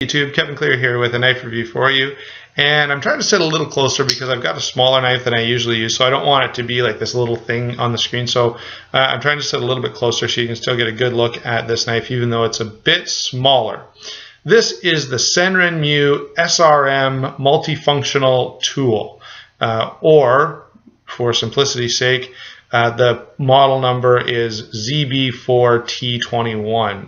YouTube, Kevin Clear here with a knife review for you, and I'm trying to sit a little closer because I've got a smaller knife than I usually use, so I don't want it to be like this little thing on the screen. So I'm trying to sit a little bit closer so you can still get a good look at this knife even though it's a bit smaller. This is the Senrenmu SRM multifunctional tool, or for simplicity's sake, the model number is ZB4T21.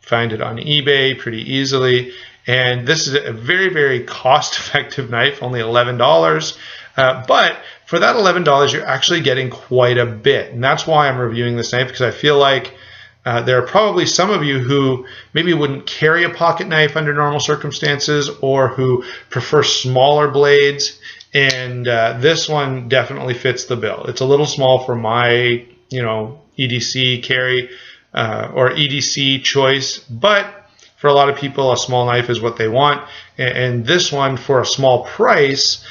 Find it on eBay pretty easily, and this is a very cost-effective knife, only $11. But for that $11, you're actually getting quite a bit, and that's why I'm reviewing this knife, because I feel like there are probably some of you who maybe wouldn't carry a pocket knife under normal circumstances, or who prefer smaller blades, and this one definitely fits the bill. It's a little small for my, EDC carry or EDC choice, but for a lot of people, a small knife is what they want, and this one, for a small price,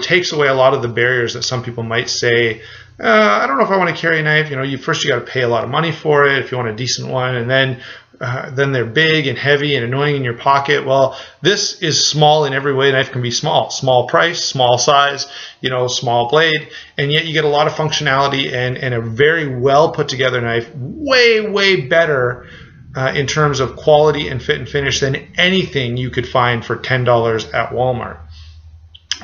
takes away a lot of the barriers that some people might say, I don't know if I want to carry a knife. First you got to pay a lot of money for it if you want a decent one, and then they're big and heavy and annoying in your pocket. Well, this is small in every way a knife can be small. Small price, small size, small blade, and yet you get a lot of functionality and a very well put together knife, way better in terms of quality and fit and finish than anything you could find for $10 at Walmart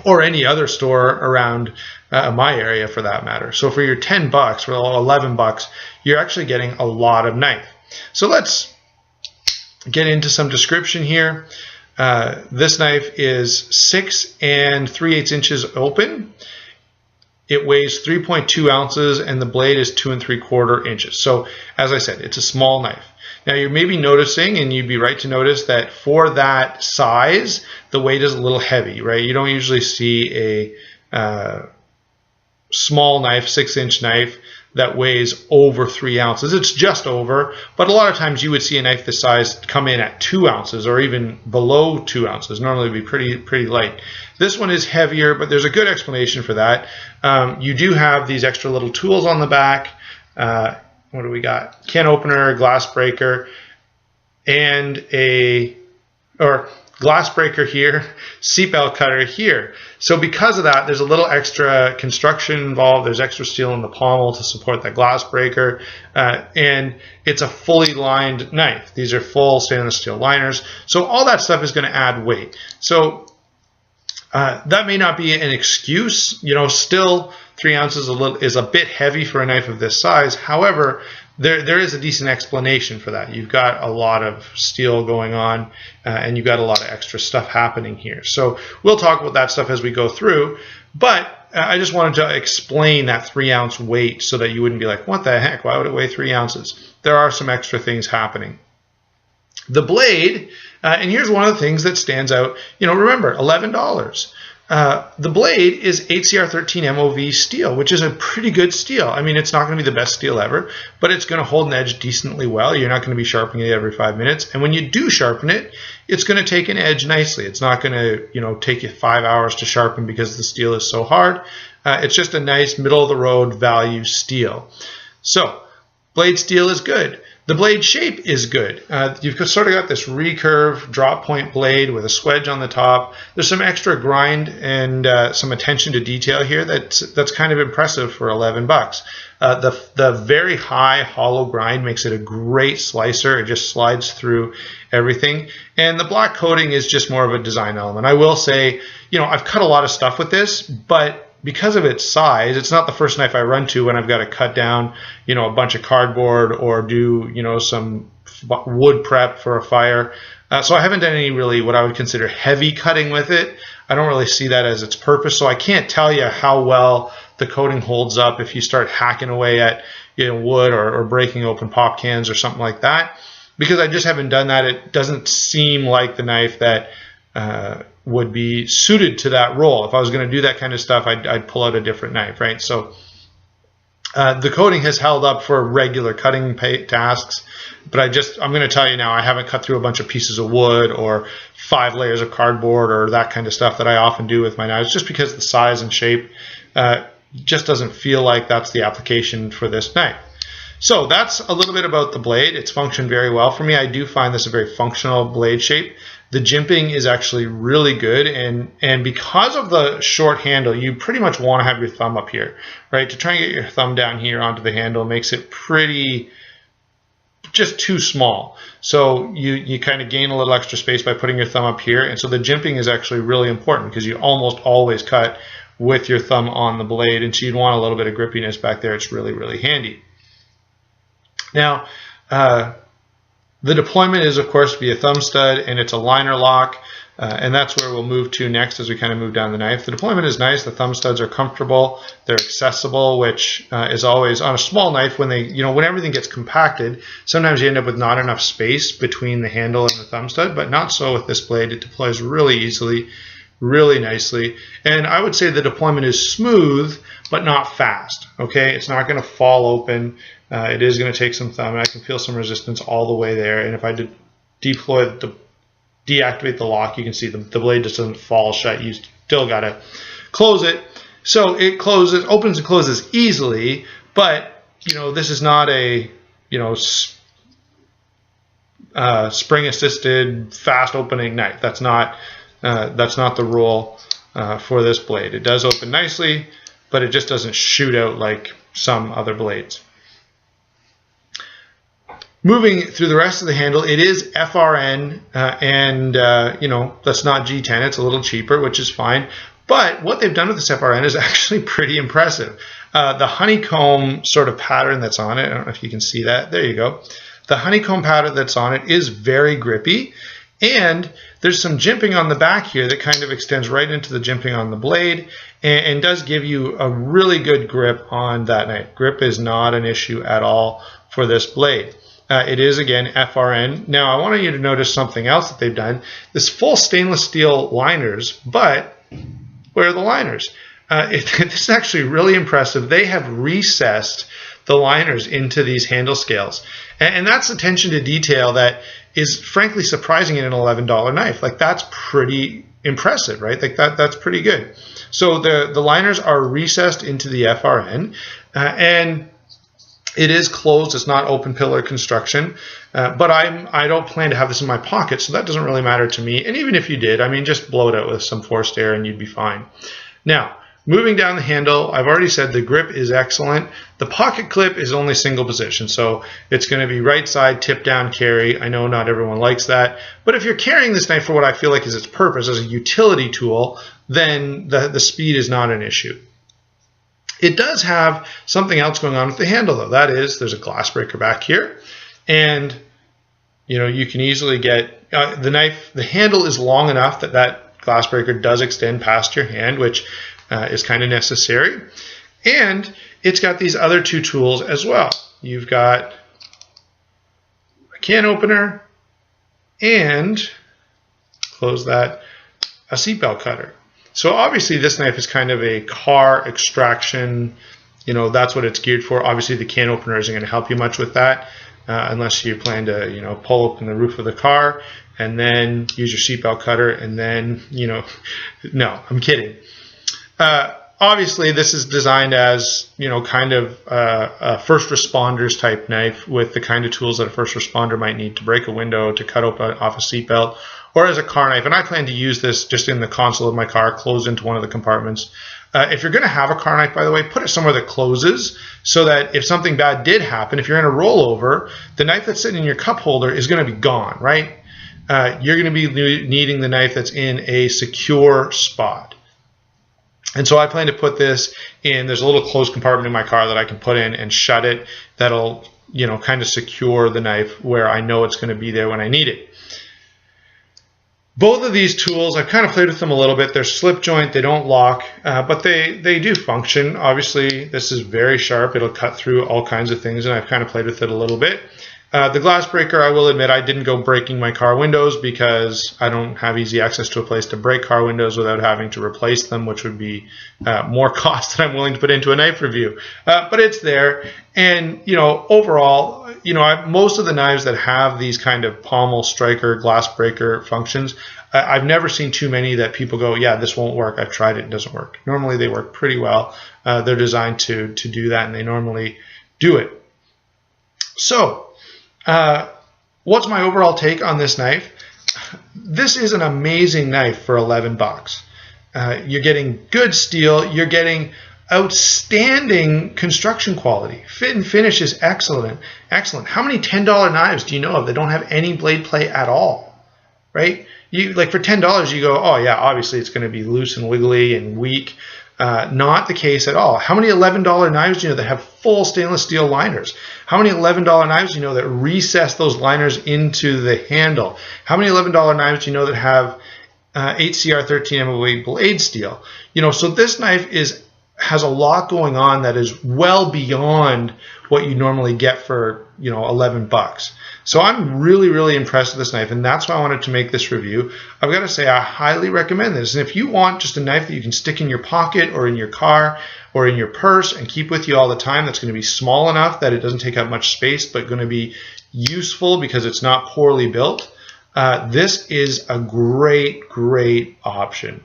or any other store around my area for that matter. So for your $10, for $11, you're actually getting a lot of knife. So let's get into some description here. This knife is 6 3/8 inches open. It weighs 3.2 ounces and the blade is 2 3/4 inches. So as I said, it's a small knife. Now you're maybe noticing, and you'd be right to notice, that for that size, the weight is a little heavy, right? You don't usually see a small knife, 6-inch knife, that weighs over 3 ounces. It's just over, but a lot of times you would see a knife this size come in at 2 ounces or even below 2 ounces. Normally it would be pretty light. This one is heavier, but there's a good explanation for that. You do have these extra little tools on the back. What do we got? Can opener, glass breaker, and glass breaker here, seatbelt cutter here. So because of that, there's a little extra construction involved. There's extra steel in the pommel to support that glass breaker, and it's a fully lined knife. These are full stainless steel liners. So all that stuff is going to add weight. So that may not be an excuse. Still 3 ounces is a bit heavy for a knife of this size. However, there is a decent explanation for that. You've got a lot of steel going on, and you've got a lot of extra stuff happening here. So we'll talk about that stuff as we go through, but I just wanted to explain that 3 ounce weight so that you wouldn't be like, what the heck, why would it weigh 3 ounces? There are some extra things happening. The blade, and here's one of the things that stands out, remember, $11. The blade is HCR13 MOV steel, which is a pretty good steel. I mean, it's not going to be the best steel ever, but it's going to hold an edge decently well. You're not going to be sharpening it every 5 minutes. And when you do sharpen it, it's going to take an edge nicely. It's not going to, take you 5 hours to sharpen because the steel is so hard. It's just a nice middle-of-the-road value steel. So, blade steel is good. The blade shape is good. You've sort of got this recurve drop point blade with a swedge on the top. There's some extra grind and some attention to detail here that's kind of impressive for $11. The very high hollow grind makes it a great slicer. It just slides through everything. And the black coating is just more of a design element. I will say, I've cut a lot of stuff with this, but because of its size, it's not the first knife I run to when I've got to cut down, a bunch of cardboard or do, some wood prep for a fire. So I haven't done any really what I would consider heavy cutting with it. I don't really see that as its purpose. So I can't tell you how well the coating holds up if you start hacking away at wood or breaking open pop cans or something like that. Because I just haven't done that. It doesn't seem like the knife that would be suited to that role. If I was going to do that kind of stuff, I'd pull out a different knife, right? So the coating has held up for regular cutting tasks, but I'm going to tell you now, I haven't cut through a bunch of pieces of wood or 5 layers of cardboard or that kind of stuff that I often do with my knives, just because the size and shape just doesn't feel like that's the application for this knife. So that's a little bit about the blade. It's functioned very well for me. I do find this a very functional blade shape. The jimping is actually really good, and because of the short handle, you pretty much want to have your thumb up here, right? To try and get your thumb down here onto the handle makes it pretty just too small. So you kind of gain a little extra space by putting your thumb up here, and so the jimping is actually really important because you almost always cut with your thumb on the blade, and so you'd want a little bit of grippiness back there. It's really, really handy. Now, the deployment is, of course, via thumb stud, and it's a liner lock, and that's where we'll move to next as we kind of move down the knife. The deployment is nice. The thumb studs are comfortable. They're accessible, which is always on a small knife when when everything gets compacted, sometimes you end up with not enough space between the handle and the thumb stud, but not so with this blade. It deploys really easily, really nicely, and I would say the deployment is smooth but not fast. Okay, it's not going to fall open. It is going to take some thumb, and I can feel some resistance all the way there. And if I did deactivate the lock, you can see the blade just doesn't fall shut. You still got to close it. So it closes, opens and closes easily, but this is not a spring-assisted fast opening knife. That's not the rule for this blade. It does open nicely, but it just doesn't shoot out like some other blades. Moving through the rest of the handle, it is FRN, and that's not G10. It's a little cheaper, which is fine. But what they've done with this FRN is actually pretty impressive. The honeycomb sort of pattern that's on it, I don't know if you can see that. There you go. The honeycomb pattern that's on it is very grippy, and there's some jimping on the back here that kind of extends right into the jimping on the blade and does give you a really good grip on that knife. Grip is not an issue at all for this blade. It is, again, FRN. Now, I want you to notice something else that they've done. This full stainless steel liners, but where are the liners? This is actually really impressive. They have recessed the liners into these handle scales. And that's attention to detail that is frankly surprising in an $11 knife. Like, that's pretty impressive, right? Like that's pretty good. So the liners are recessed into the FRN, and it is closed. It's not open pillar construction, but I don't plan to have this in my pocket, so that doesn't really matter to me. And even if you did, I mean, just blow it out with some forced air and you'd be fine. Now, moving down the handle, I've already said the grip is excellent. The pocket clip is only single position, so it's going to be right side tip down carry. I know not everyone likes that, but if you're carrying this knife for what I feel like is its purpose as a utility tool, then the speed is not an issue. It does have something else going on with the handle, though. That is, there's a glass breaker back here, and you can easily get the knife. The handle is long enough that glass breaker does extend past your hand, which is kind of necessary. And it's got these other two tools as well. You've got a can opener and, close that, a seatbelt cutter. So obviously this knife is kind of a car extraction, that's what it's geared for. Obviously the can opener isn't going to help you much with that unless you plan to, pull open the roof of the car and then use your seatbelt cutter and then, no, I'm kidding. Obviously this is designed as, kind of a first responders type knife with the kind of tools that a first responder might need to break a window, to cut off a seatbelt, or as a car knife. And I plan to use this just in the console of my car, closed into one of the compartments. If you're going to have a car knife, by the way, put it somewhere that closes so that if something bad did happen, if you're in a rollover, the knife that's sitting in your cup holder is going to be gone, right? You're going to be needing the knife that's in a secure spot. And so I plan to put this in, there's a little closed compartment in my car that I can put in and shut it. That'll, kind of secure the knife where I know it's going to be there when I need it. Both of these tools, I've kind of played with them a little bit. They're slip joint, they don't lock, but they do function. Obviously, this is very sharp. It'll cut through all kinds of things, and I've kind of played with it a little bit. The glass breaker, I will admit, I didn't go breaking my car windows because I don't have easy access to a place to break car windows without having to replace them, which would be more cost than I'm willing to put into a knife review. But it's there, and overall, most of the knives that have these kind of pommel, striker, glass breaker functions, I've never seen too many that people go, yeah, this won't work. I've tried it, it doesn't work. Normally they work pretty well. They're designed to do that, and they normally do it. So, what's my overall take on this knife? This is an amazing knife for 11 bucks. You're getting good steel. You're getting outstanding construction quality. Fit and finish is excellent. Excellent. How many $10 knives do you know of that don't have any blade play at all? Right? You like for $10, you go, oh yeah, obviously it's going to be loose and wiggly and weak. Not the case at all. How many $11 knives do you know that have full stainless steel liners? How many $11 knives do you know that recess those liners into the handle? How many $11 knives do you know that have 8CR13 MOA blade steel? You know, so this knife has a lot going on that is well beyond what you normally get for, you know, 11 bucks. So I'm really, really impressed with this knife, and that's why I wanted to make this review. I've got to say I highly recommend this. And if you want just a knife that you can stick in your pocket or in your car or in your purse and keep with you all the time, that's going to be small enough that it doesn't take up much space, but going to be useful because it's not poorly built, this is a great, great option.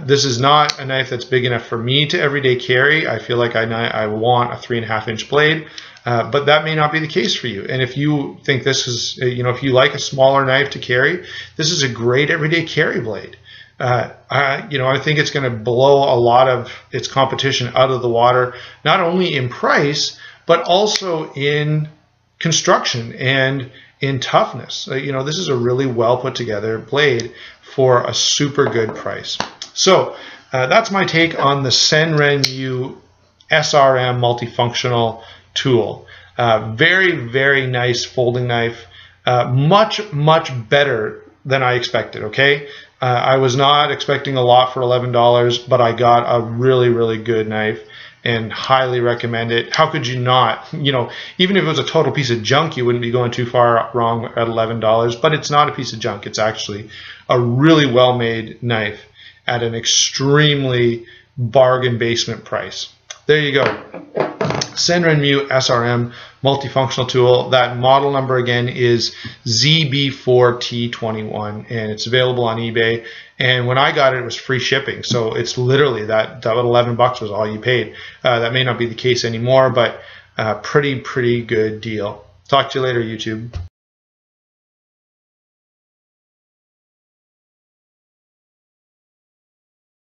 This is not a knife that's big enough for me to everyday carry. I feel like I want a 3.5-inch blade, but that may not be the case for you. And if you think this is, you know, if you like a smaller knife to carry, this is a great everyday carry blade. You know, I think it's going to blow a lot of its competition out of the water, not only in price, but also in construction and in toughness. You know, this is a really well put together blade for a super good price. So that's my take on the Senrenmu SRM multifunctional tool. Very, very nice folding knife. Much, much better than I expected, okay? I was not expecting a lot for $11, but I got a really, really good knife and highly recommend it. How could you not? You know, even if it was a total piece of junk, you wouldn't be going too far wrong at $11, but it's not a piece of junk. It's actually a really well-made knife at an extremely bargain basement price. There you go. Senrenmu SRM multifunctional tool. That model number again is ZB4T21, and it's available on eBay. And when I got it, it was free shipping. So it's literally that 11 bucks was all you paid. That may not be the case anymore, but pretty good deal. Talk to you later, YouTube.